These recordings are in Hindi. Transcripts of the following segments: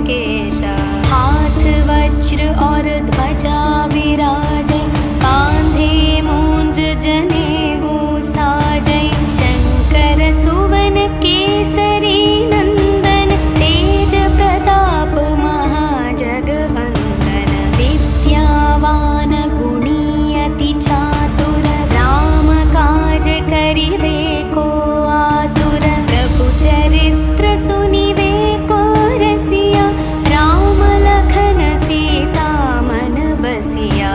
केशा। हाथ वज्र और ध्वजा विराजै, कांधे मूंज जनेऊ साजै। शंकर सुवन केसरी नंदन, तेज प्रताप महाजगवंदन। विद्यावान गुणी अति चातुर, राम काज करिवे को आतुर। प्रभु चरित्र सुनिवे को रसिया, राम लखन सीता मन बसिया।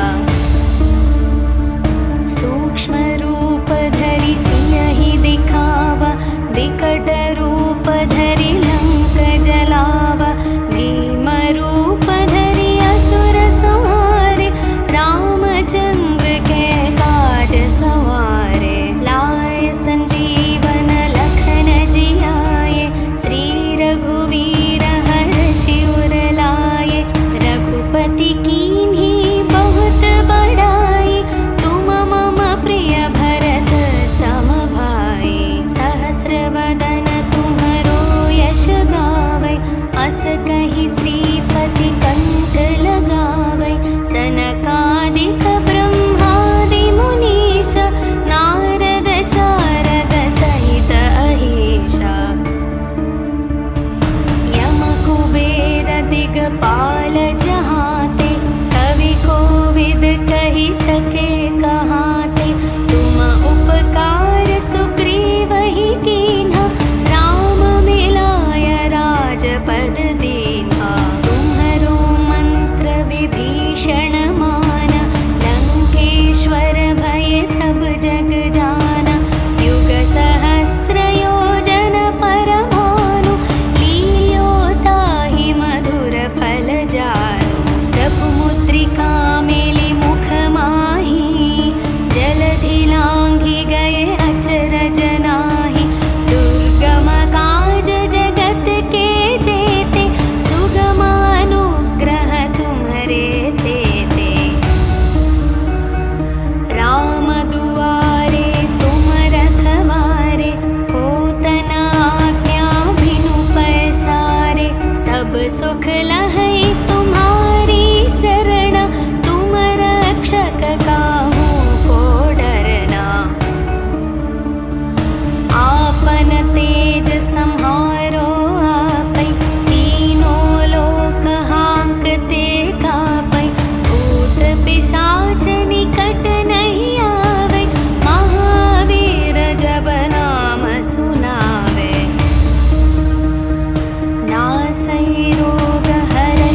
सूक्ष्म रूप धरि सियहि दिखावा, विकट रूप धरि लंक जलावा। भीम रूप धरि असुर संहारे, रामचंद्र के काज सवारे। लाए संजीवन लखन जियाए, श्री रघुवीर हर्षि उर लाए। रघुपति कीन्ही बहुत बड़ाई, तुम मम प्रिय भरत सम भाई। सहस्र वदन तुम्हरो यश गावै, अस कहि श्रीपति कंठ लगावै। सनकादिक ब्रह्मादि मुनीश, नारद शारद सहित अहीशा। यम कुबेर दिगपाल जहाते, कवि कोविद कहि सके कहाते। तुम उपकार सुग्रीवहि कीन्हा, राम मिलाय राजपद दीन्हा। तुम्हरो मंत्र विभीषण माना, लंकेश्वर भय सब जग जाना। युग सहस्र योजन पर भानु, लील्यो ताहि मधुर फल जानु। प्रभु मुद्रिका मेलि मुख माहि, जलधि लांघि गए अचरज नाही। दुर्गम काज जगत के जेते, सुगम अनुग्रह तुम्हरे तेते। राम दुआरे तुम रखवारे, होत न आज्ञा बिनु पैसारे। सब सुख लहै तुम्हारी शरण, तुम रक्षक काहू को डरना। आपन तेज सम्हारो आपै, तीनों लोक हांकते कापै। भूत पिशाच निकट नहीं आवे, महावीर जब नाम सुनावे। नासै रोग हरै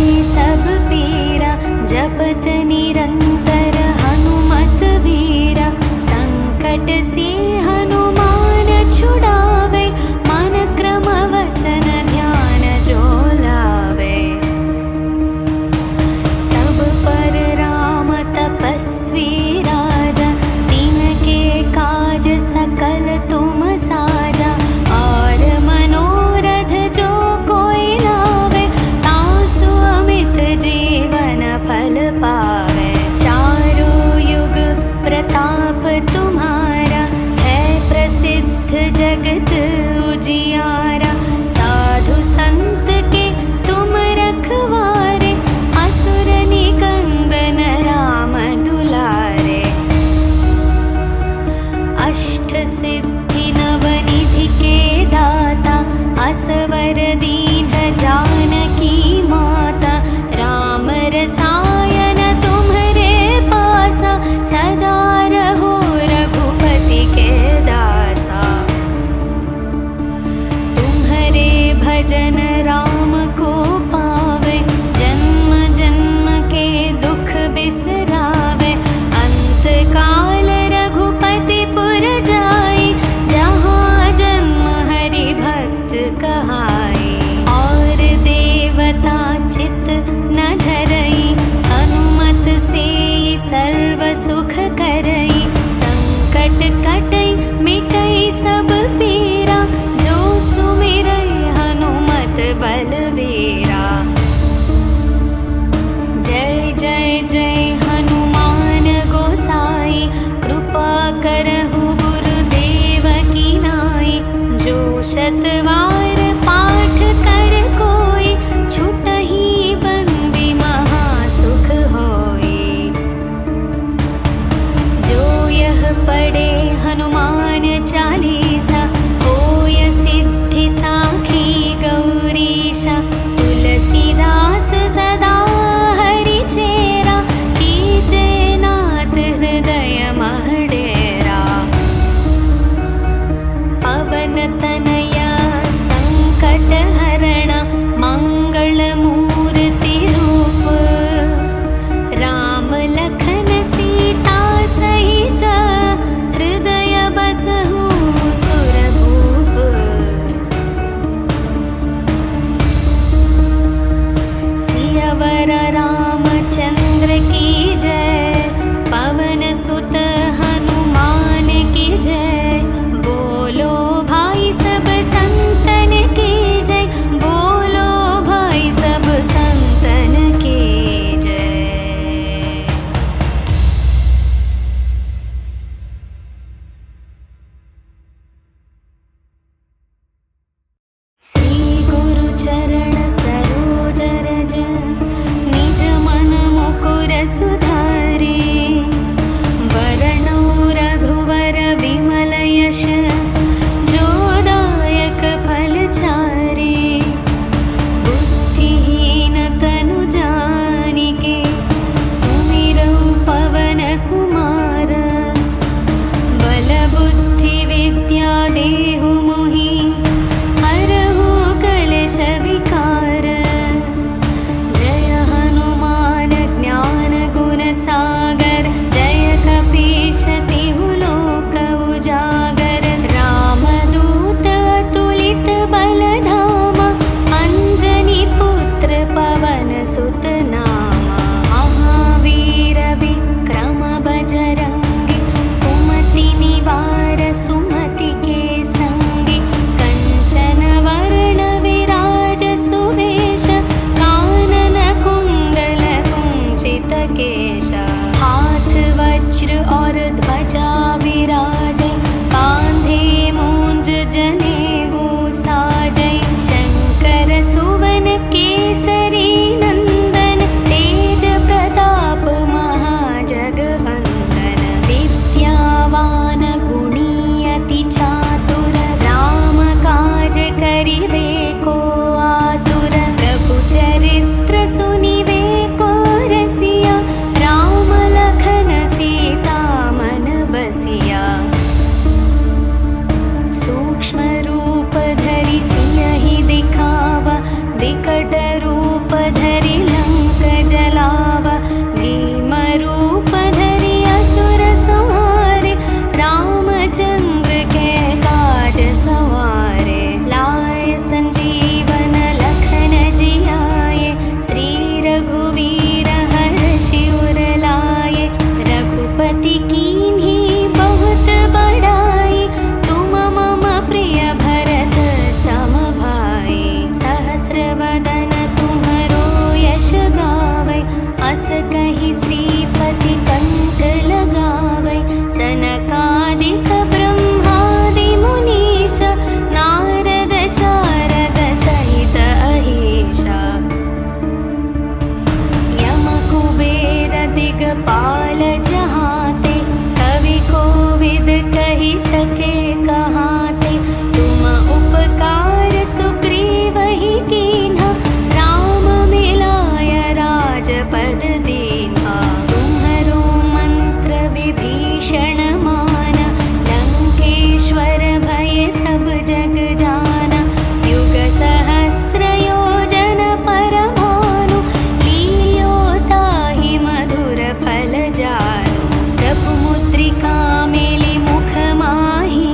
पाल जहाँते, कवि कोविद कही सके कहाँते। तुम उपकार सुग्रीव ही कीन्हा, राम मिलाय राजपद दीन्हा। तुम्हरो मंत्र विभीषण माना, लंकेश्वर भय सब जग जाना। युग सहस्र योजन पर भानु, लील्यो ताहि मधुर फल जानु। प्रभु मुद्रिका मेलि मुख माहि,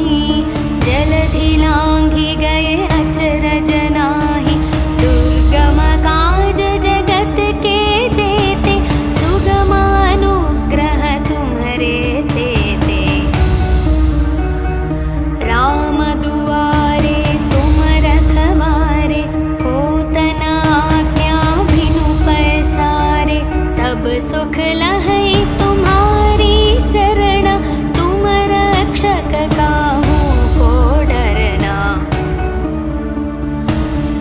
जलधि लांघि गए अचरज नाहि। दुर्गम काज जगत के जेते, सुगम अनुग्रह तुम्हरे तेते। राम दुआरे तुम रखवारे, होत न आज्ञा बिनु पैसारे। सब सुख लहै तुम्हारी शरणा, तुम रक्षक काहू को डरना।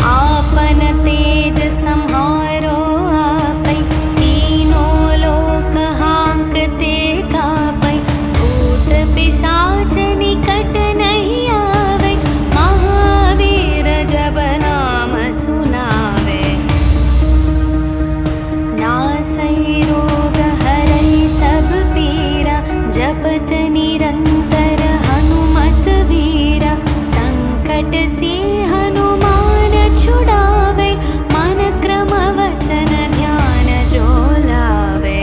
आपन तेज सम्हारो आपै, तीनों लोक हांकते कापै। भूत पिशाच निकट नहीं आवे, महावीर जब नाम सुनावे। नासै रोग हरै सब पीरा, जपत निरंतर हनुमत वीरा। संकट से हनुमान छुड़ावे, मन क्रम वचन ध्यान जो लावे।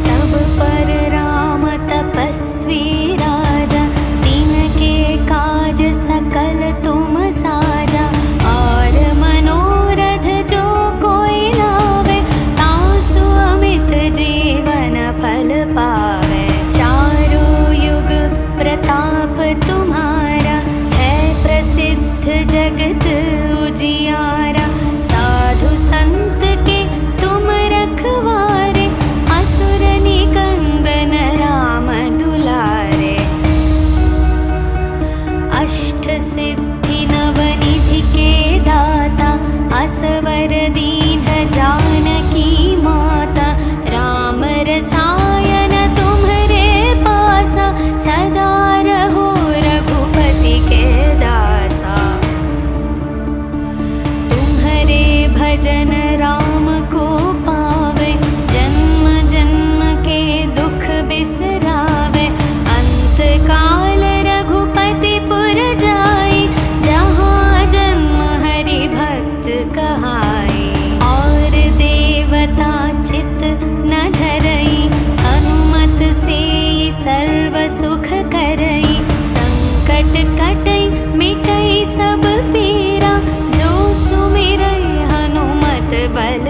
सब पर राम तपस्वी राजा, तिनके काज सकल तुम साजा। और मनोरथ जो कोई लावे, तासु अमित जीवन फल पावे। चारों युग प्रताप तुम्हारा, है प्रसिद्ध जगत उजियारा। साधु संत के तुम रखवारे, असुर निकंदन राम दुलारे। अष्ट सिद्धि नवनिधि के दाता, असवर दीन जानकी माता। राम रसायन तुम्हरे पासा, सदा रहो रघुपति के दासा। तुम्हरे भजन राम को पावे, जन्म जन्म के दुख बिसरावे। अंत काल रघुपति पुर जाई, जहाँ जन्म हरि भक्त कहाई। और देवता चित न धरई, हनुमत से सर्व सुख करई। संकट कटई मिटई सब पीरा, जो सुमिरई हनुमत बल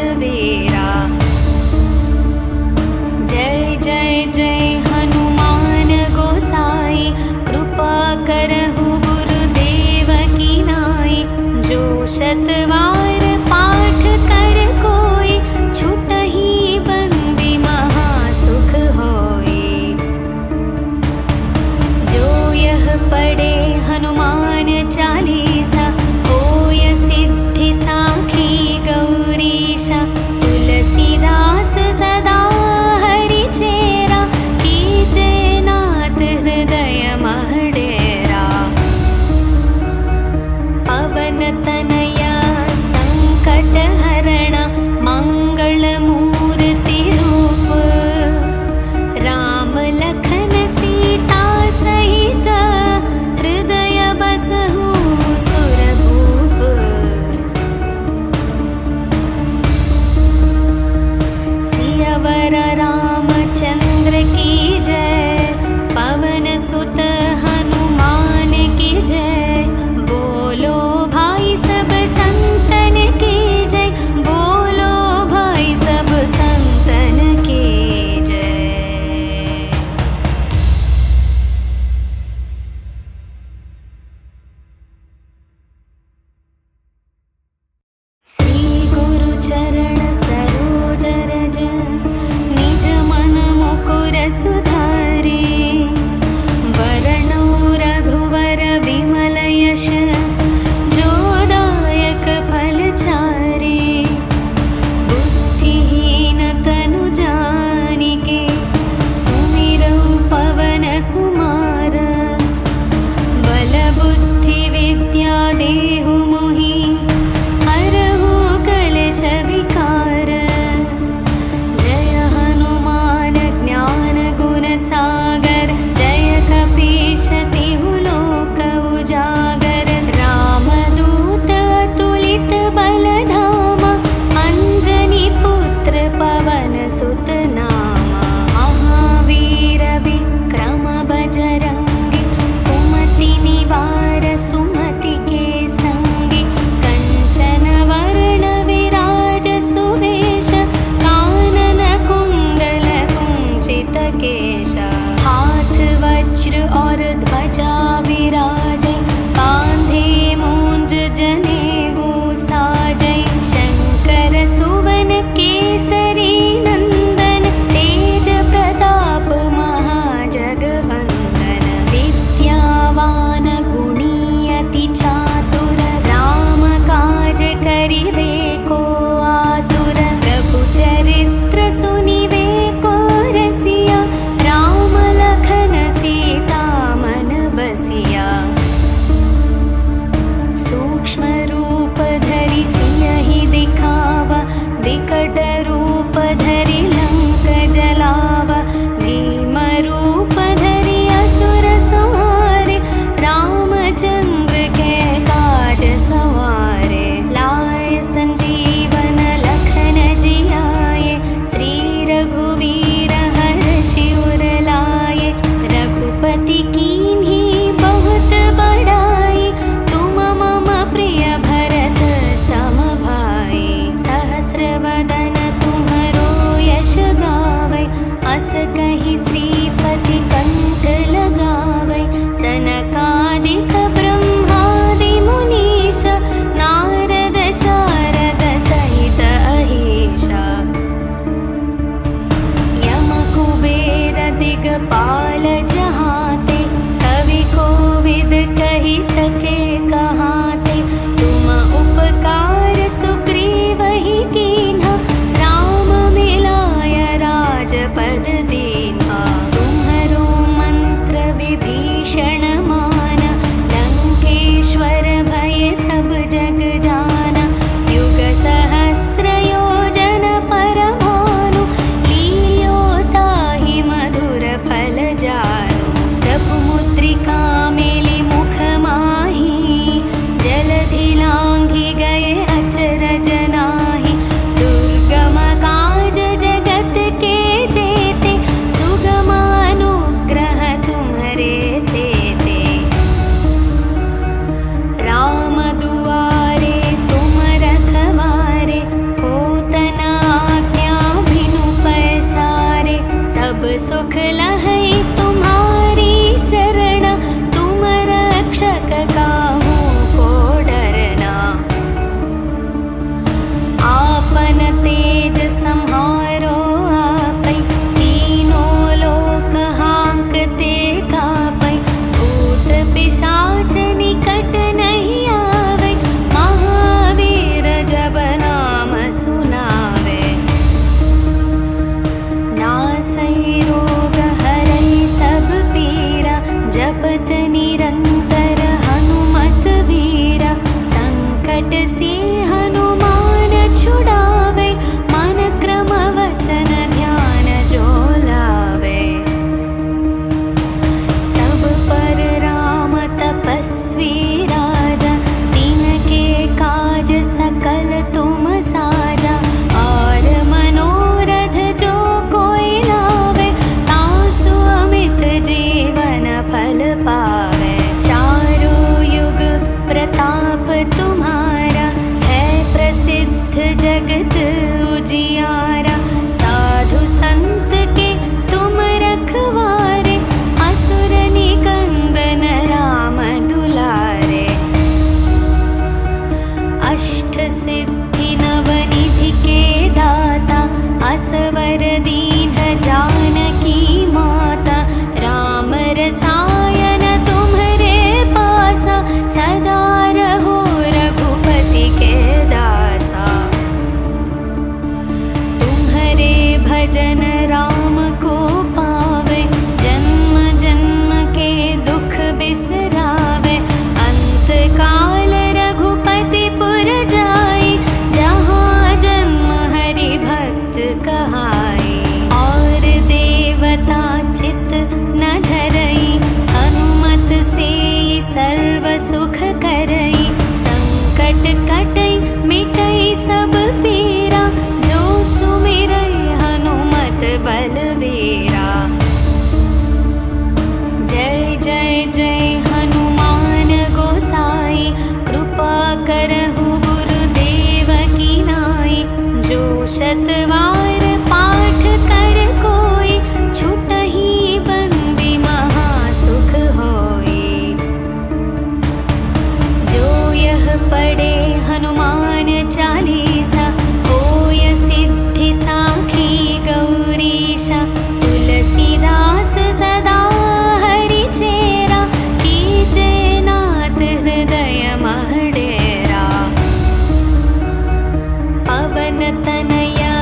तनया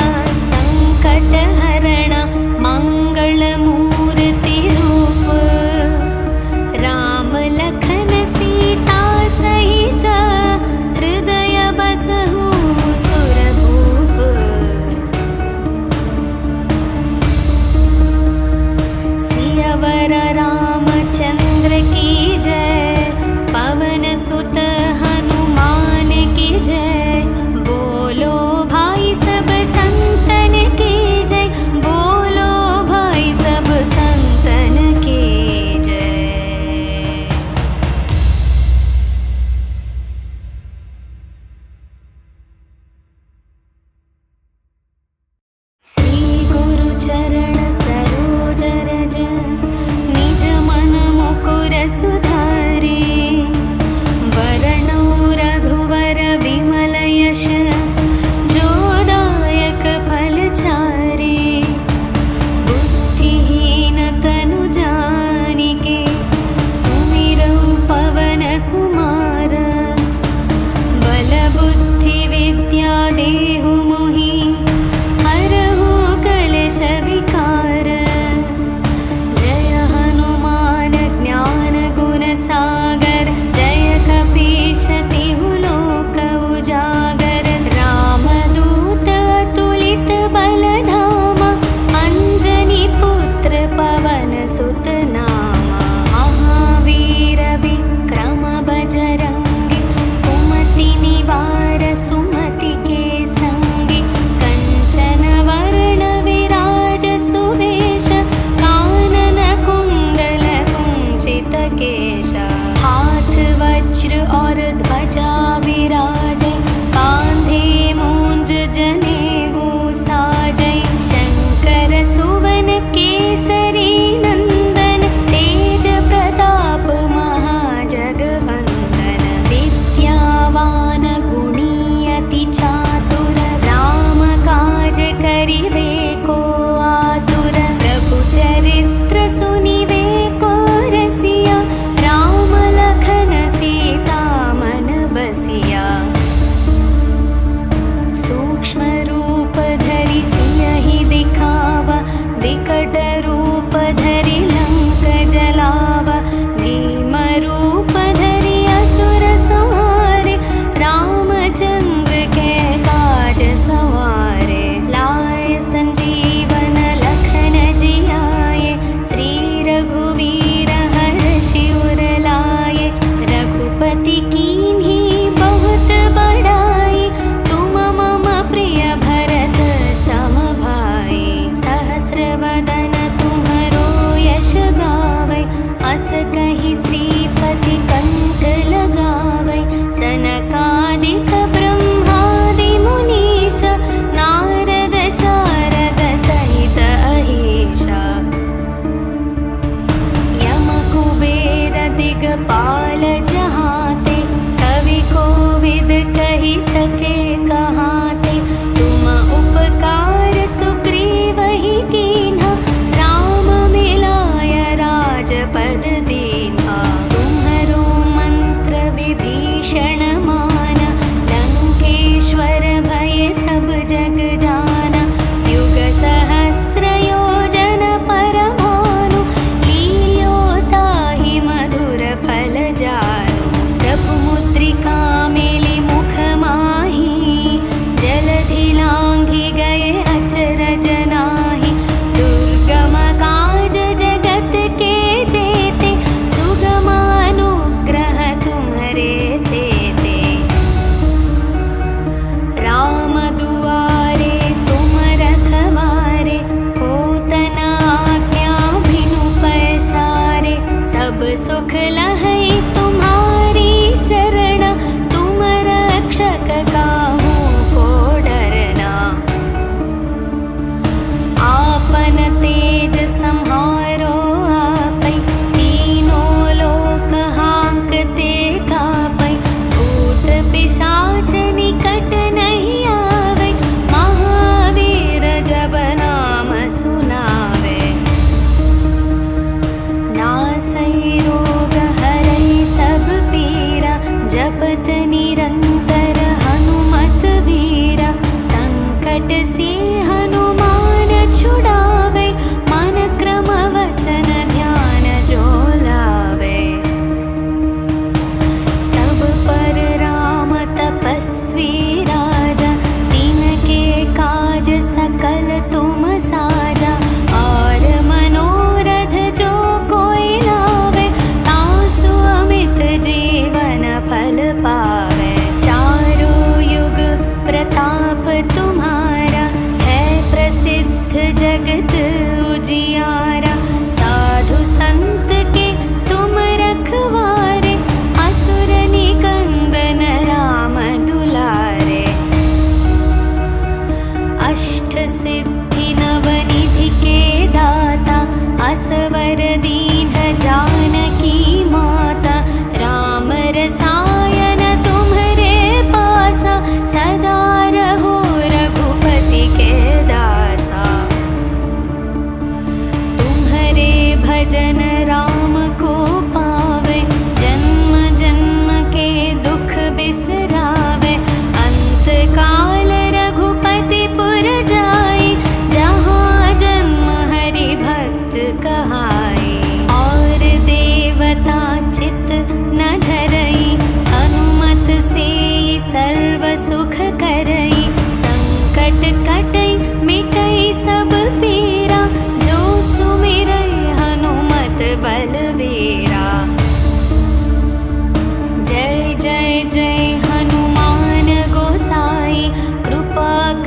संकट हरण मंगल मूर्ति रूप राम लखन सीता सहित हृदय बसहु सुरभूप सियावर रामचंद्र की जय पवन सुत हनुमान की जय बोलो भाई सब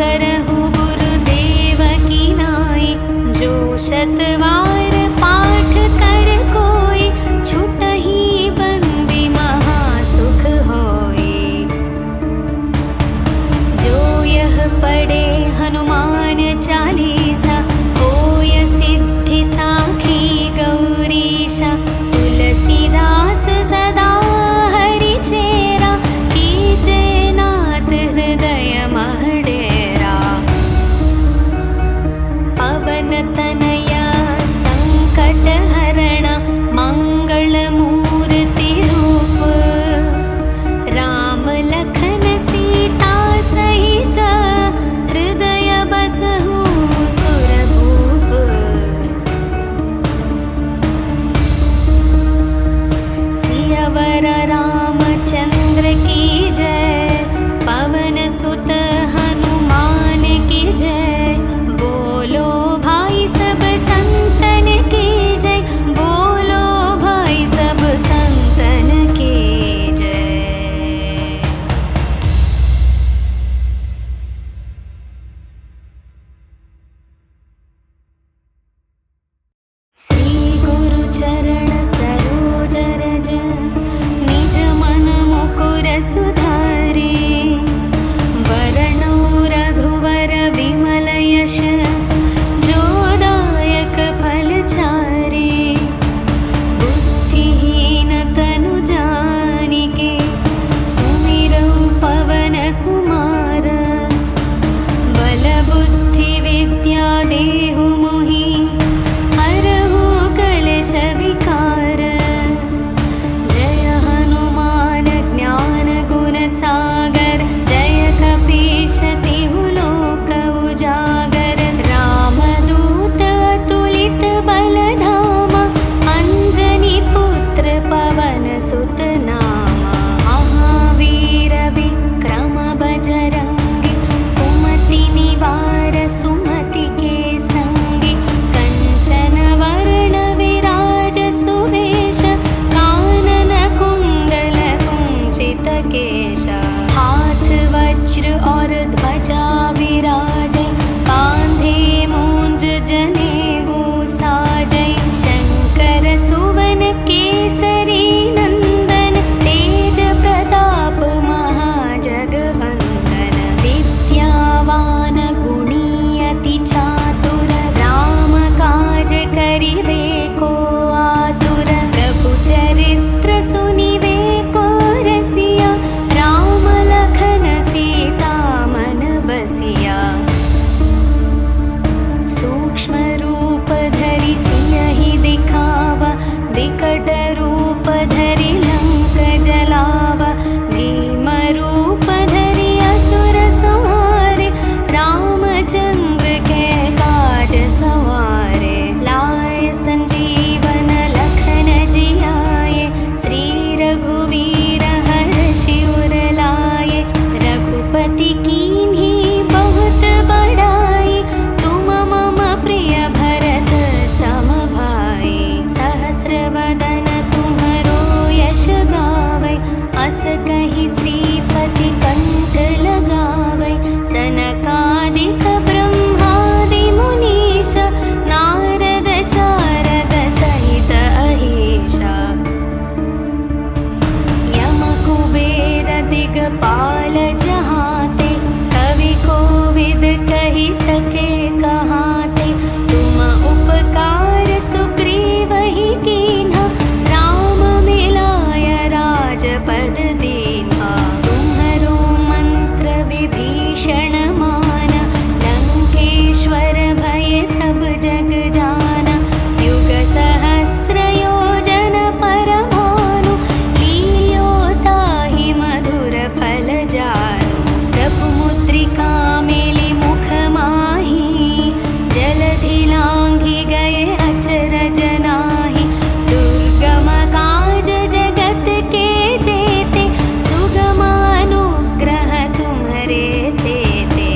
करहु गुरुदेव की नाई। जो शतवार पाठ कर कोई, छुटहि बंदी महासुख होई। जो यह पढ़े हनुमान चालीसा, होय सिद्धि साखी गौरीशा। तुलसीदास सदा हरि चेरा, कीजे नाथ हृदय मह डेरा। पवन तनया संकट हरण, मंगल मूर्ति रूप। राम लखन सीता सहित, हृदय बसहु सुरभूप। सियावर रामचंद्र की जय, पवन सुत हनुमान की जय। बोलो भाई सब संतन की जय, बोलो भाई सब संतन की जय। श्री गुरु चरण सरोज रज, निज मन मुकुर सुधारे। वरणो रघुवर विमल यश, जो दायक फल चारे। बुद्धिहीन तनु जानिके, सुमिरौ पवन कुमार। बल बुद्धि विद्या देहु मोहि, हरहु कलेश विकार। जय हनुमान ज्ञान गुण सागर, जय कपीश तिहु लोक उजागर। रामदूत अतुलित बल धामा, अंजनी पुत्र पवन सुत नामा। महावीर विक्रम बजरंगी, कुमति निवार सुमति के संगी। कंचन वर्ण विराज सुवेश, कानन कुंडल कुंचित केश। हाथ वज्र और ध्वजा विराजे, कांधे मूंज जनेऊ साजे। शंकर सुवन केसरी नंदन, तेज प्रताप महाजगवंदन। विद्यावान गुणी अति चातुर, राम काज करिवे को आतुर। प्रभु चरित्र सुनिवे को रसिया, राम लखन सीता मन बसिया। सूक्ष्म रूप धरि सियहि दिखावा, विकट रूप धरि लंक जलावा। भीम रूप धरि असुर संहारे, रामचंद्र के काज सवारे। लाए संजीवन लखन जियाए, श्री रघुवीर हर्षि उर लाए। रघुपति कीन्ही बहुत बड़ाई, तुम मम प्रिय भरत सम भाई। सहस्र वदन तुम्हरो यश गावै, अस कहि श्रीपति कंठ लगावै। सनकादिक ब्रह्मादि मुनीश, नारद शारद सहित अहीशा। यम कुबेर दिगपाल जहाते, कवि कोविद कहि सके कहाते। तुम उपकार सुग्रीवहि कीन्हा, राम मिलाय राजपद दीन्हा। तुम्हरो मंत्र विभीषण माना, लंकेश्वर भय सब जग जाना। युग सहस्र योजन पर भानु, लील्यो ताहि मधुर फल जानु। प्रभु मुद्रिका मेलि मुख माहि, जलधि लांघि गए अचरज नाही। दुर्गम काज जगत के जेते, सुगम अनुग्रह तुम्हरे तेते।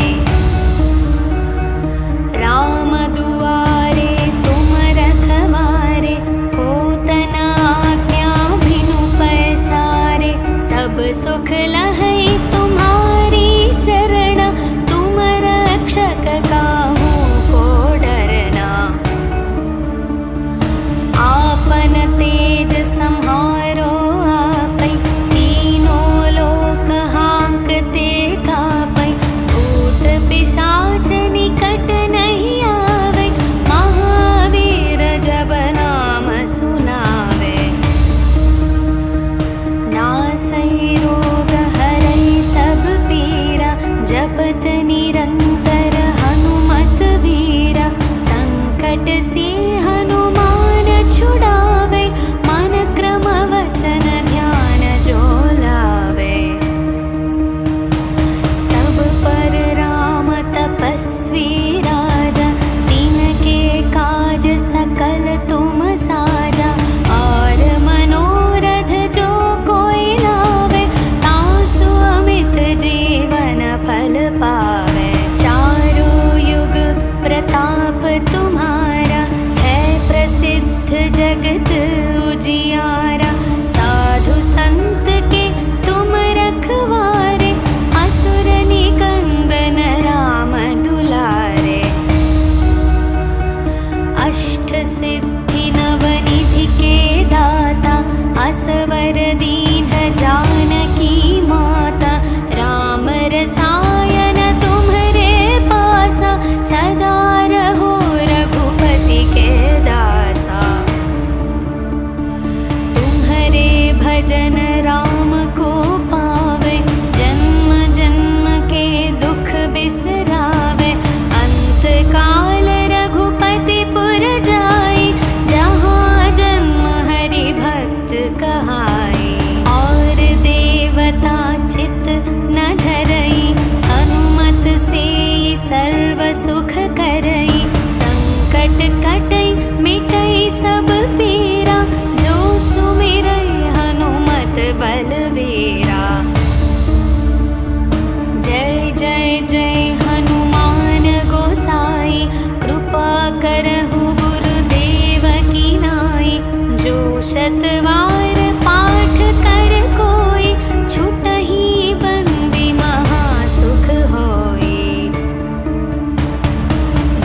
जय हनुमान गोसाई, कृपा करहु गुरुदेव की नाई। जो शतवार पाठ कर कोई, छुटहि बंदी महासुख होई।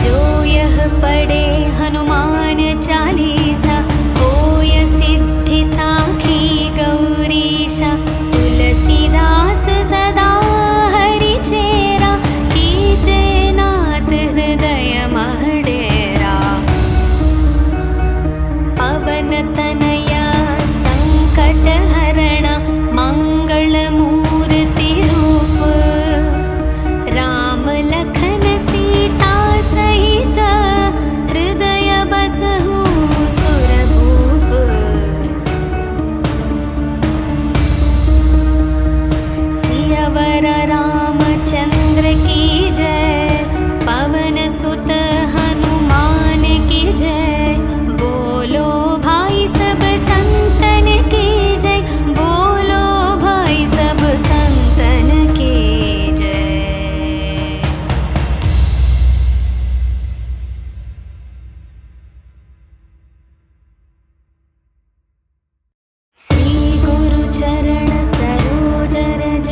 जो यह पढ़े हनुमान चालीसा, होय सिद्धि साखी गौरीशा। तुलसीदास सदा हरि चेरा, कीजे नाथ हृदय मह डेरा। पवन तनया संकट हरण, मंगल मूर्ति रूप। राम लखन सीता सहित, हृदय बसहु सुरभूप। सियावर रामचंद्र की जय, पवन सुत हनुमान की जय। बोलो भाई सब संतन की जय, बोलो भाई सब संतन की जय। श्री गुरु चरण सरोज रज,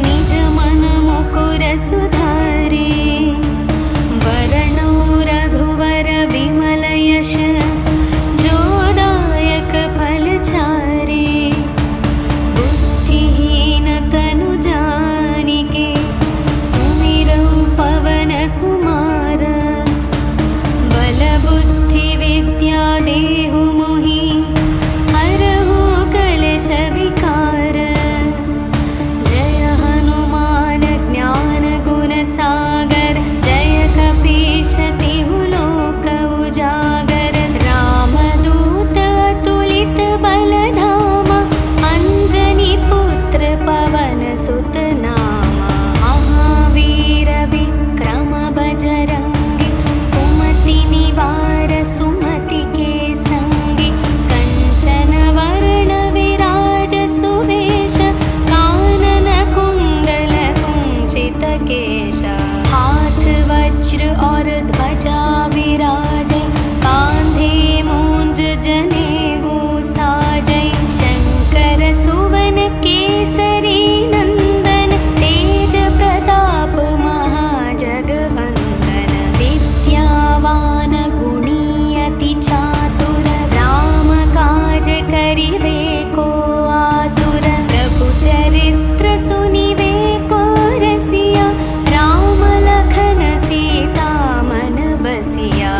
निज मन मुकुर सुधारे। वरणो रघुवर विमल यश, जो दायक फल चारे। बुद्धिहीन तनु जानिके, सुमिरौ पवन कुमार। बल बुद्धि विद्या देहु मोहि, हरहु कलेश विकार। जय हनुमान ज्ञान गुण सागर, जय कपीश तिहु लोक उजागर। रामदूत अतुलित बल धामा, अंजनी पुत्र पवन सुत नामा। महावीर विक्रम बजरंगी, कुमति निवार सुमति के संगी। कंचन वर्ण विराज सुवेश, कानन कुंडल कुंचित केश। हाथ वज्र और ध्वजा विराजे, कांधे मूंज जनेऊ साजे। शंकर सुवन केसरी नंदन, तेज प्रताप महाजगवंदन। विद्यावान गुणी अति चातुर, राम काज करिवे को आतुर। प्रभु चरित्र सुनिवे को रसिया, राम लखन सीता मन बसिया।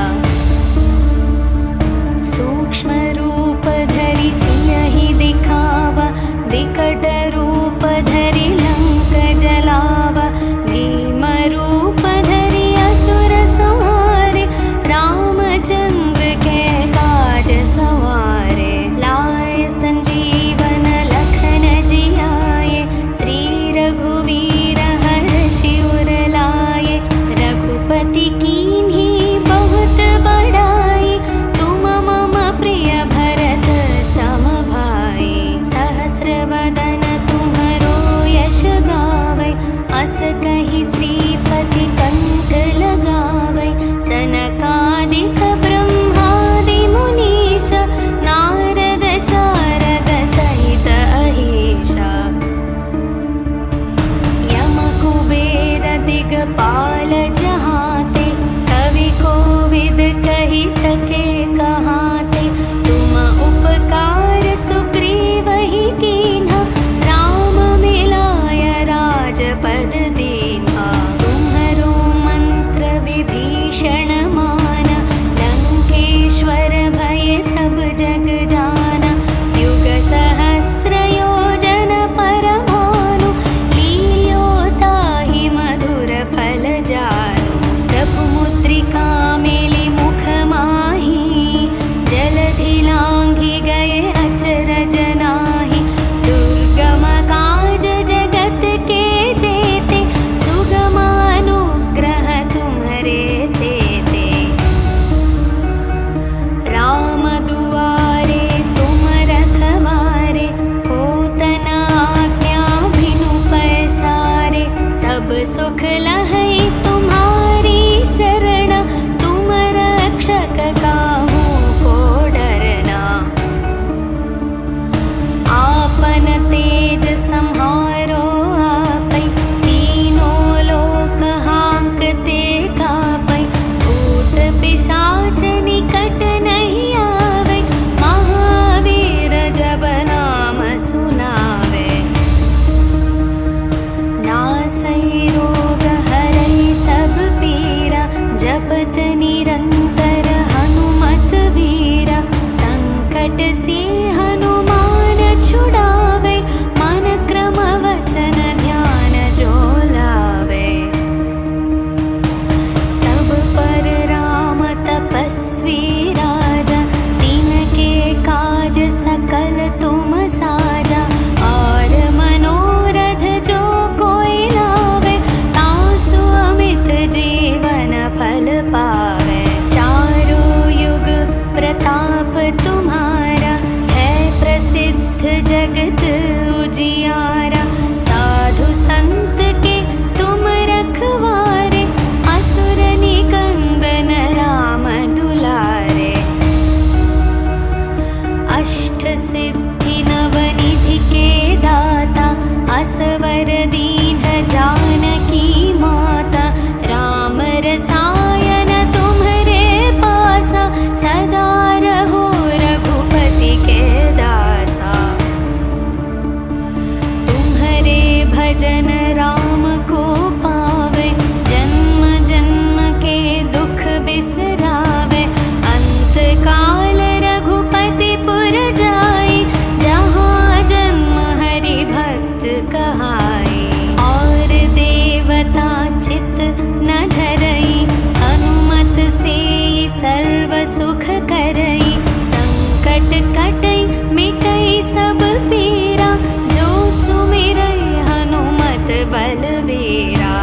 सूक्ष्म रूप धरि सियहि दिखावा, विकट रूप धरि लंक जलावा। भीम रूप धरि असुर संहारे, रामचंद्र के काज सवारे। लाए संजीवन लखन जियाए, श्री रघुवीर हर्षि उर लाए। रघुपति कीन्ही बहुत बड़ाई, तुम मम प्रिय भरत सम भाई। सहस्र वदन तुम्हरो यश गावै, अस कहि श्रीपति कंठ लगावै। सनकादिक ब्रह्मादि मुनीश, नारद शारद सहित अहीशा। यम कुबेर दिगपाल जहाते, कवि कोविद कहि सके कहाते। तुम उपकार सुग्रीवहि कीन्हा, राम मिलाय राजपद दीन्हा। तुम्हरो मंत्र विभीषण माना, लंकेश्वर भय सब जग जाना। युग सहस्र योजन पर भानु, लील्यो ताहि मधुर फल जानु। दुख लहै तुम्हारी शरण, तुम रक्षक काहू को डरना। आपन तेज सम्हारो आपै, तीनों लोक हांकते कापै। भूत पिशाच निकट नहीं आवे, महावीर जब नाम सुनावे। नासै रोग हरै सब पीरा, जपत निरंतर हनुमत वीरा। संकट से हनुमान छुड़ावे, मन क्रम वचन ध्यान जो लावे। सब पर राम तपस्वी राजा, तिनके काज सकल तुम साजा। और मनोरथ जो कोई लावे, तासु अमित जीवन फल पावे। चारों युग प्रताप तुम्हारा, है प्रसिद्ध जगत उजियारा। साधु संत के तुम रखवारे, असुर निकंदन राम दुलारे। अष्ट सिद्धि नवनिधि के दाता, असवर दीन जानकी माता। राम रसायन तुम्हरे पासा, सदा रहो रघुपति के दासा। तुम्हरे भजन राम को पावे, जन्म जन्म के दुख बिसरावे। अंत काल रघुपति पुर जाई, जहाँ जन्म हरि भक्त कहाई। और देवता चित न धरई, हनुमत से सर्व सुख करई। संकट कटई मिटई सब पीरा, जो सुमिरई हनुमत बलवीरा।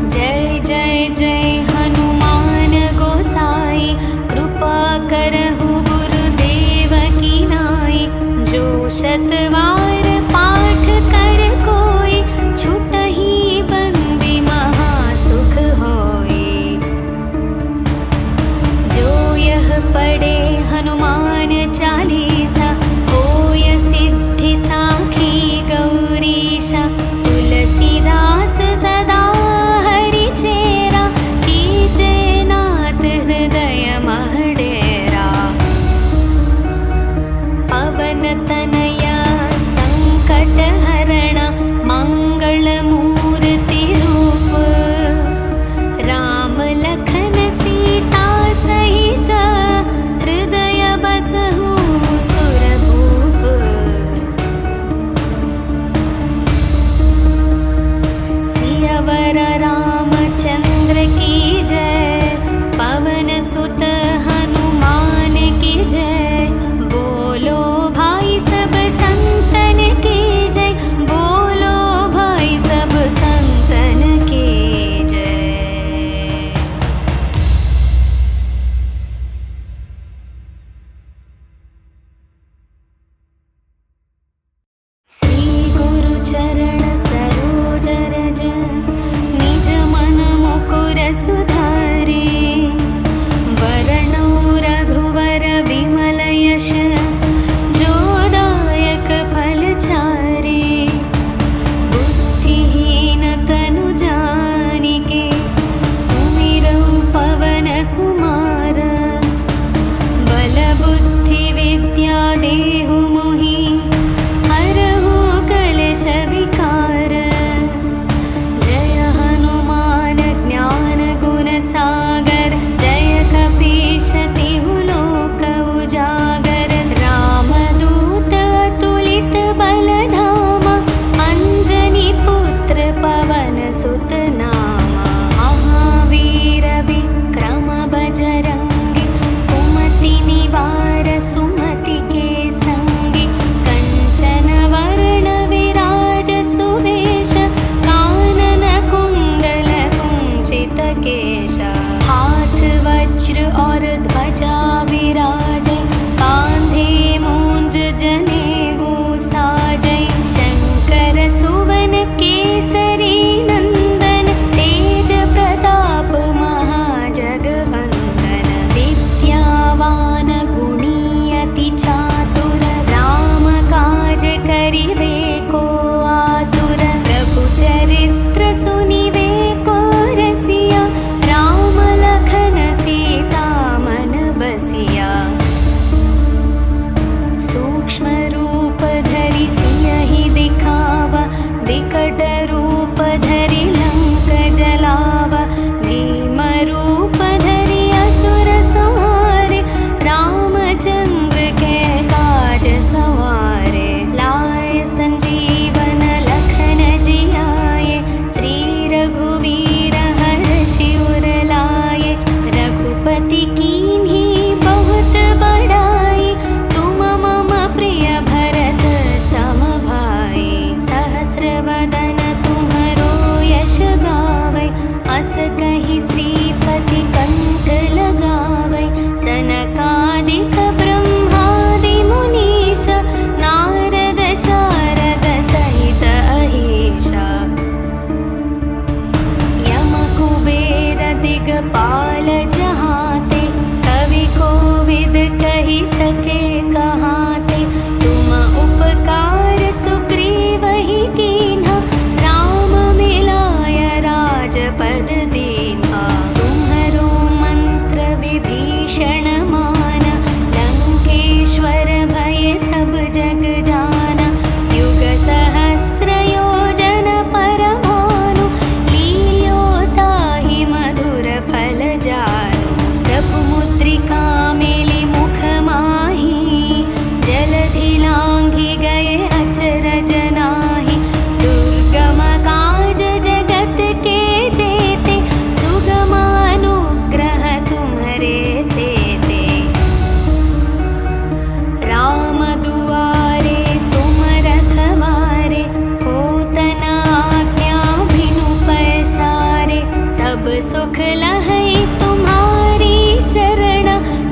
जय जय जय हनुमान गोसाई, कृपा करहु गुरुदेव की नाई। जो शतवार पाठ कर कोई, छुटहि बंदी महासुख होई। जो यह पढ़े हनुमान चालीसा, होय सिद्धि साखी गौरीशा। तुलसीदास सदा हरि चेरा, कीजे नाथ हृदय मह डेरा। पवन तनया संकट हरण, मंगल मूर्ति रूप। राम लखन सीता सहित, हृदय बसहु सुरभूप। सियावर रामचंद्र की जय, पवन सुत हनुमान की जय। बोलो भाई सब संतन की जय, बोलो भाई सब संतन की जय। श्री गुरु चरण सरोज रज, निज मन मुकुर सुधारे। वरणौ रघुवर विमल यश, जो दायक फल चारे। बुद्धिहीन तनु जानिके, सुमिरौ पवन कुमार। बल बुद्धि विद्या देहु मोहि, हरहु कलेश विकार। जय हनुमान ज्ञान गुण सागर, जय कपीश तिहु लोक उजागर। रामदूत अतुलित बल धामा, अंजनी पुत्र पवन सुत नामा। महावीर विक्रम बजरंगी, कुमति निवार सुमति के संगी। कंचन वरण विराज सुवेश, कानन कुंडल कुंचित केश। हाथ वज्र और ध्वजा विराजे, कांधे मूंज जनेऊ साजे। शंकर सुवन केसरी दिगपाल जहाते, कवि कोविद कही सके कहाते। तुम उपकार सुग्रीव ही कीन्हा, राम मिलाय राजपद दीन्हा। तुम्हरो मंत्र विभीषण माना, लंकेश्वर भय सब जग जाना। युग सहस्र योजन पर भानु, लील्यो ताहि मधुर फल जानु। प्रभु मुद्रिका मेलि मुख माहि, जलधि लांघि गए अचरज नाहि। दुर्गम काज जगत के जेते, सुगम अनुग्रह तुम्हरे तेते। राम दुआरे तुम रखवारे, होत न आज्ञा बिनु पैसारे। सब सुख लहै तुम्हारी शरण,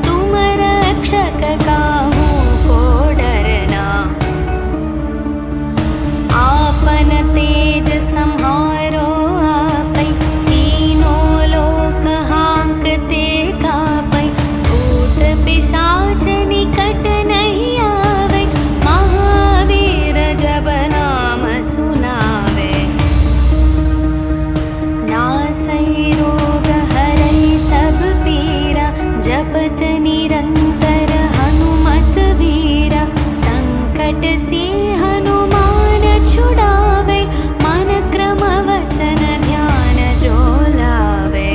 तुम रक्षक काहू को डरना। आपन तेज सम्हारो आपै, तीनों लोक हांकते कापै। भूत पिशाच निकट नहीं आवे, महावीर जब नाम सुनावे। नासै रोग हरै सब पीरा, जपत निरंतर हनुमत वीरा। संकट से हनुमान छुड़ावे, मन क्रम वचन ध्यान जो लावे।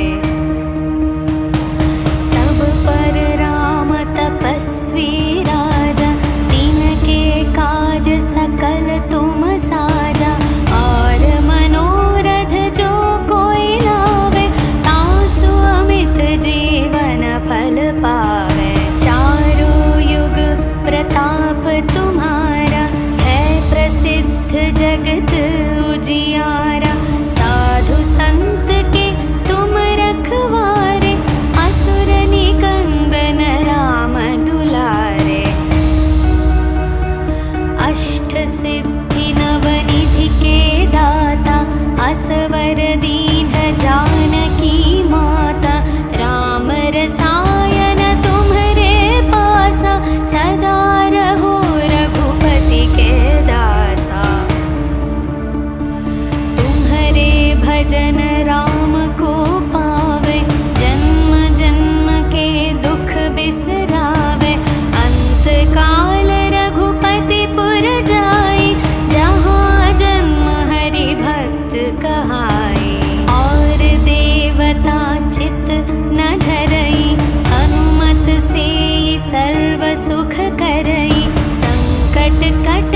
सब पर राम तपस्वी राजा, तिनके काज सकल तुम साजा। और मनोरथ जो कोई लावे, तासु अमित जीवन फल पावे। चारों युग प्रताप तुम्हारा, है प्रसिद्ध जगत उजियारा। साधु संत के तुम रखवारे, असुर निकंदन राम दुलारे। अष्ट सिद्धि नवनिधि के दाता, असवर दीन जानकी माता। राम रसायन तुम्हरे पासा, सदा रहो रघुपति के दासा। तुम्हरे भजन राम को पावे, जन्म जन्म के दुख बिसरावे। अंत काल रघुपति पुर जाई, जहाँ जन्म हरि भक्त कहाई। और देवता चित न धरई, हनुमत से सर्व सुख करई। संकट कट